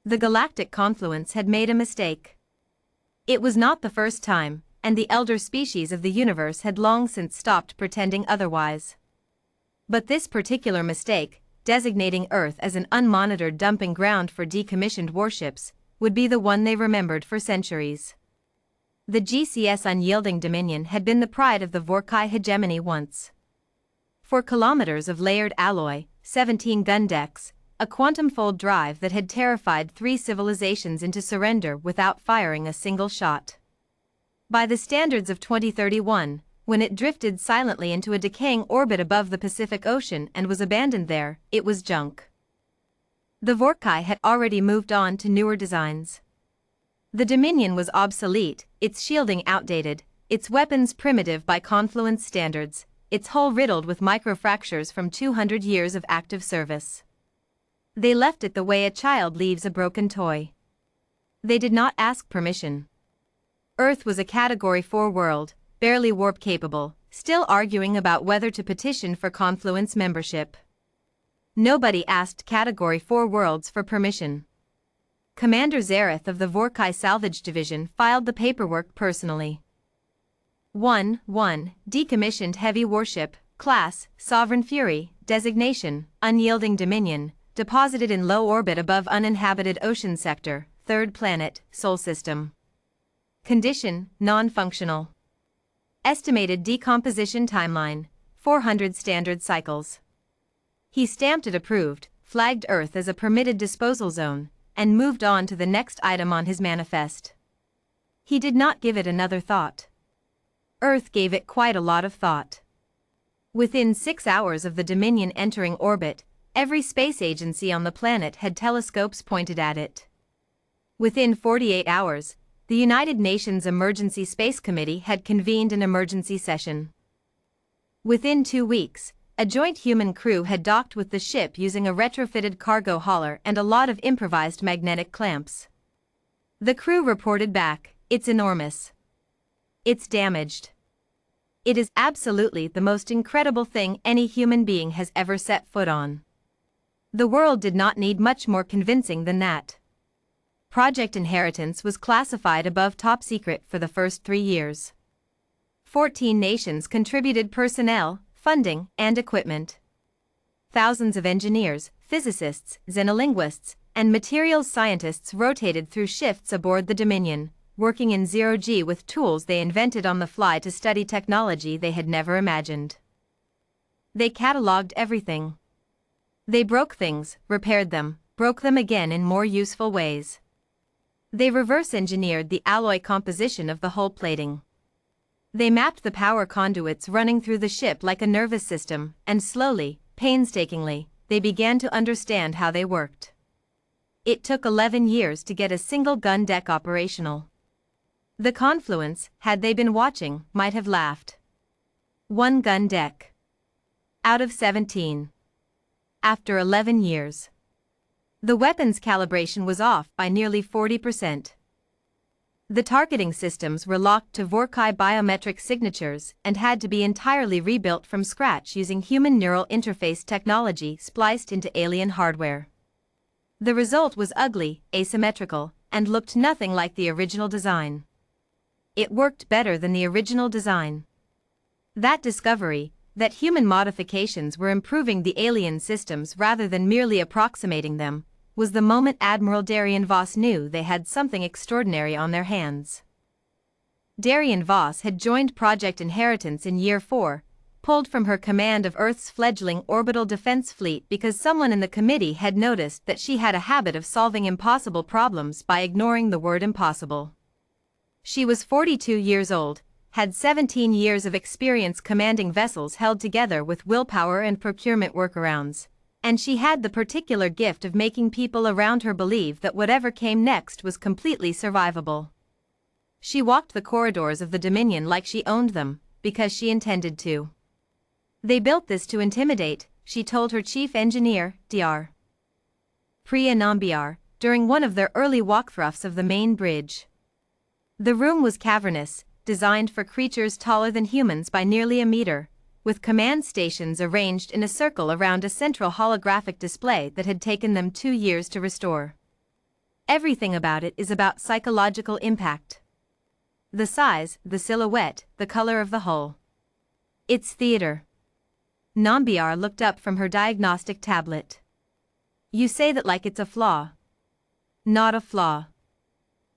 The galactic confluence had made a mistake. It was not the first time, and the elder species of the universe had long since stopped pretending otherwise. But this particular mistake, designating Earth as an unmonitored dumping ground for decommissioned warships, would be the one they remembered for centuries. The GCS unyielding dominion had been the pride of the Vorkai hegemony once. 4 kilometers of layered alloy, 17 gun decks, a quantum-fold drive that had terrified 3 civilizations into surrender without firing a single shot. By the standards of 2031, when it drifted silently into a decaying orbit above the Pacific Ocean and was abandoned there, it was junk. The Vorkai had already moved on to newer designs. The Dominion was obsolete, its shielding outdated, its weapons primitive by confluence standards, its hull riddled with microfractures from 200 years of active service. They left it the way a child leaves a broken toy. They did not ask permission. Earth was a Category 4 world, barely warp-capable, still arguing about whether to petition for confluence membership. Nobody asked Category 4 worlds for permission. Commander Zareth of the Vorkai Salvage Division filed the paperwork personally. 1. Decommissioned heavy warship, class, Sovereign Fury, designation, Unyielding Dominion, deposited in low orbit above uninhabited ocean sector, 3rd planet, Sol system. Condition, non-functional. Estimated decomposition timeline, 400 standard cycles. He stamped it approved, flagged Earth as a permitted disposal zone, and moved on to the next item on his manifest. He did not give it another thought. Earth gave it quite a lot of thought. Within 6 hours of the Dominion entering orbit, every space agency on the planet had telescopes pointed at it. Within 48 hours, the United Nations Emergency Space Committee had convened an emergency session. Within 2 weeks, a joint human crew had docked with the ship using a retrofitted cargo hauler and a lot of improvised magnetic clamps. The crew reported back, "It's enormous. It's damaged. It is absolutely the most incredible thing any human being has ever set foot on." The world did not need much more convincing than that. Project Inheritance was classified above top secret for the first 3 years. 14 nations contributed personnel, funding, and equipment. Thousands of engineers, physicists, xenolinguists, and materials scientists rotated through shifts aboard the Dominion, working in zero-G with tools they invented on the fly to study technology they had never imagined. They cataloged everything. They broke things, repaired them, broke them again in more useful ways. They reverse-engineered the alloy composition of the hull plating. They mapped the power conduits running through the ship like a nervous system, and slowly, painstakingly, they began to understand how they worked. It took 11 years to get a single gun deck operational. The confluence, had they been watching, might have laughed. 1 gun deck. Out of 17. After 11 years. The weapons calibration was off by nearly 40%. The targeting systems were locked to Vorkai biometric signatures and had to be entirely rebuilt from scratch using human neural interface technology spliced into alien hardware. The result was ugly, asymmetrical, and looked nothing like the original design. It worked better than the original design. That discovery, that human modifications were improving the alien systems rather than merely approximating them, was the moment Admiral Darian Voss knew they had something extraordinary on their hands. Darian Voss had joined Project Inheritance in Year 4, pulled from her command of Earth's fledgling orbital defense fleet because someone in the committee had noticed that she had a habit of solving impossible problems by ignoring the word impossible. She was 42 years old, had 17 years of experience commanding vessels held together with willpower and procurement workarounds, and she had the particular gift of making people around her believe that whatever came next was completely survivable. She walked the corridors of the Dominion like she owned them, because she intended to. They built this to intimidate, she told her chief engineer, Dr. Priya Nambiar, during one of their early walkthroughs of the main bridge. The room was cavernous, designed for creatures taller than humans by nearly a meter, with command stations arranged in a circle around a central holographic display that had taken them 2 years to restore. Everything about it is about psychological impact. The size, the silhouette, the color of the hull. It's theater. Nambiar looked up from her diagnostic tablet. You say that like it's a flaw. Not a flaw.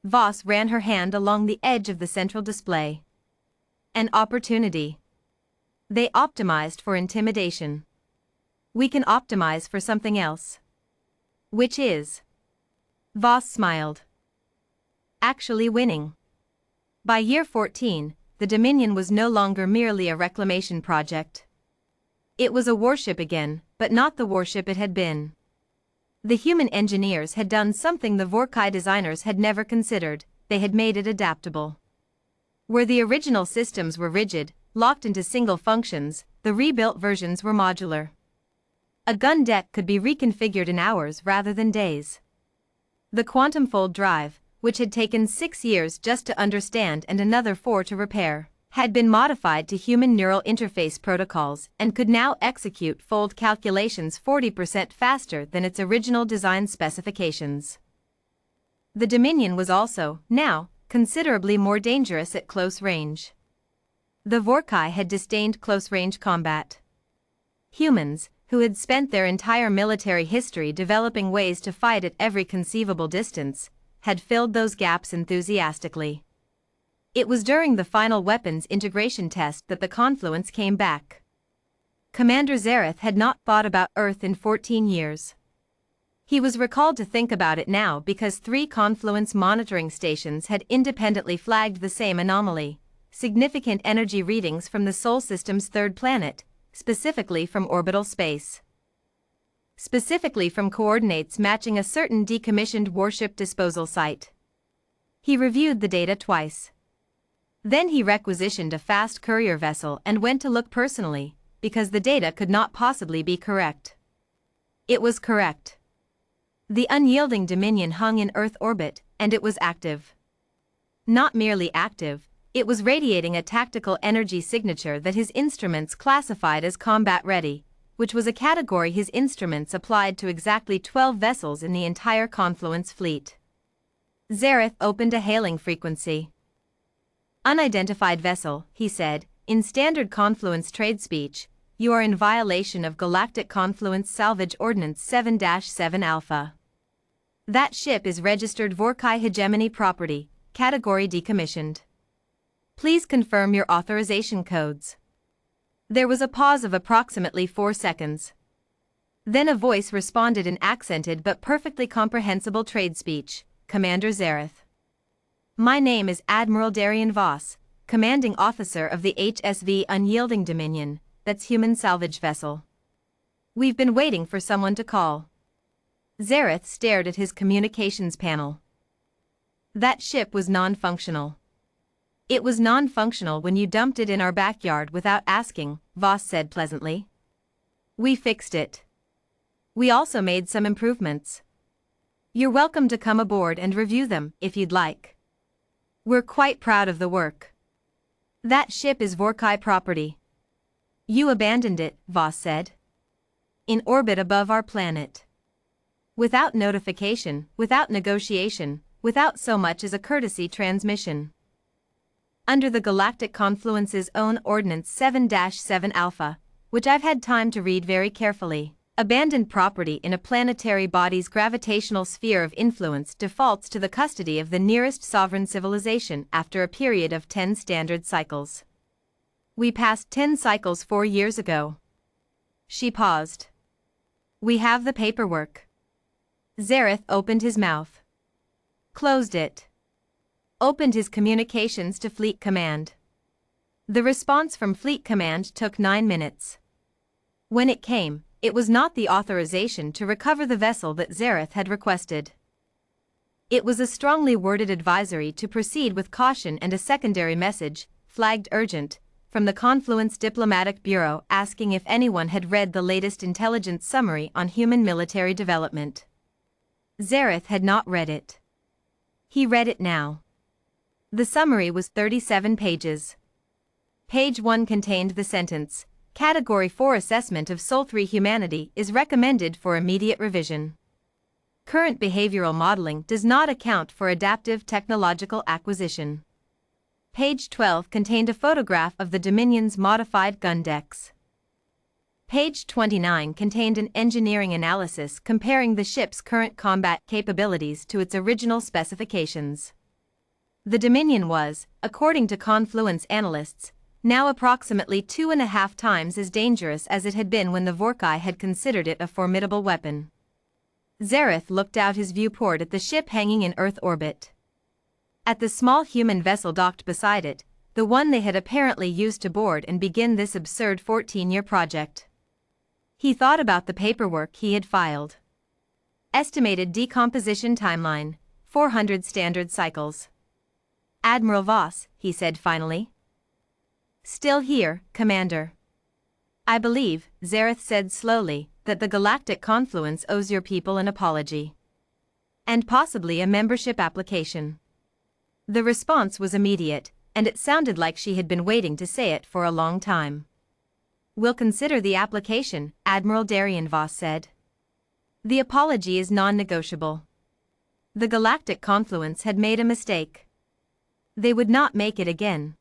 Voss ran her hand along the edge of the central display. An opportunity. They optimized for intimidation. We can optimize for something else. Which is? Voss smiled. Actually winning. By year 14, the Dominion was no longer merely a reclamation project. It was a warship again, but not the warship it had been. The human engineers had done something the Vorkai designers had never considered. They had made it adaptable. Where the original systems were rigid, locked into single functions, the rebuilt versions were modular. A gun deck could be reconfigured in hours rather than days. The quantum fold drive, which had taken 6 years just to understand and another 4 to repair, had been modified to human neural interface protocols and could now execute fold calculations 40% faster than its original design specifications. The Dominion was also, now, considerably more dangerous at close range. The Vorkai had disdained close-range combat. Humans, who had spent their entire military history developing ways to fight at every conceivable distance, had filled those gaps enthusiastically. It was during the final weapons integration test that the confluence came back. Commander Zareth had not thought about Earth in 14 years. He was recalled to think about it now because 3 confluence monitoring stations had independently flagged the same anomaly, significant energy readings from the Sol system's 3rd planet, specifically from orbital space. Specifically from coordinates matching a certain decommissioned warship disposal site. He reviewed the data twice. Then he requisitioned a fast courier vessel and went to look personally, because the data could not possibly be correct. It was correct. The unyielding Dominion hung in Earth orbit, and it was active. Not merely active, it was radiating a tactical energy signature that his instruments classified as combat-ready, which was a category his instruments applied to exactly 12 vessels in the entire Confluence fleet. Zareth opened a hailing frequency. Unidentified vessel, he said, in standard Confluence trade speech, you are in violation of Galactic Confluence Salvage Ordinance 7-7 Alpha. That ship is registered Vorkai Hegemony property, category decommissioned. Please confirm your authorization codes. There was a pause of approximately 4 seconds. Then a voice responded in accented but perfectly comprehensible trade speech, Commander Zareth. My name is Admiral Darian Voss, commanding officer of the HSV Unyielding Dominion, that's human salvage vessel. We've been waiting for someone to call. Zareth stared at his communications panel. That ship was non-functional. It was non-functional when you dumped it in our backyard without asking, Voss said pleasantly. We fixed it. We also made some improvements. You're welcome to come aboard and review them, if you'd like. We're quite proud of the work. That ship is Vorkai property. You abandoned it, Voss said. In orbit above our planet. Without notification, without negotiation, without so much as a courtesy transmission. Under the Galactic Confluence's own Ordinance 7-7 Alpha, which I've had time to read very carefully. Abandoned property in a planetary body's gravitational sphere of influence defaults to the custody of the nearest sovereign civilization after a period of 10 standard cycles. We passed 10 cycles 4 years ago. She paused. We have the paperwork. Zareth opened his mouth. Closed it. Opened his communications to Fleet Command. The response from Fleet Command took 9 minutes. When it came, it was not the authorization to recover the vessel that Zareth had requested. It was a strongly worded advisory to proceed with caution and a secondary message, flagged urgent, from the Confluence Diplomatic Bureau asking if anyone had read the latest intelligence summary on human military development. Zareth had not read it. He read it now. The summary was 37 pages. Page 1 contained the sentence, Category 4 assessment of Sol 3 humanity is recommended for immediate revision. Current behavioral modeling does not account for adaptive technological acquisition. Page 12 contained a photograph of the Dominion's modified gun decks. Page 29 contained an engineering analysis comparing the ship's current combat capabilities to its original specifications. The Dominion was, according to Confluence analysts, now approximately 2.5 times as dangerous as it had been when the Vorkai had considered it a formidable weapon. Zareth looked out his viewport at the ship hanging in Earth orbit. At the small human vessel docked beside it, the one they had apparently used to board and begin this absurd 14-year project. He thought about the paperwork he had filed. Estimated decomposition timeline, 400 standard cycles. Admiral Voss, he said finally. Still here, Commander. I believe, Zareth said slowly, that the Galactic Confluence owes your people an apology. And possibly a membership application. The response was immediate, and it sounded like she had been waiting to say it for a long time. We'll consider the application, Admiral Darian Voss said. The apology is non-negotiable. The Galactic Confluence had made a mistake. They would not make it again.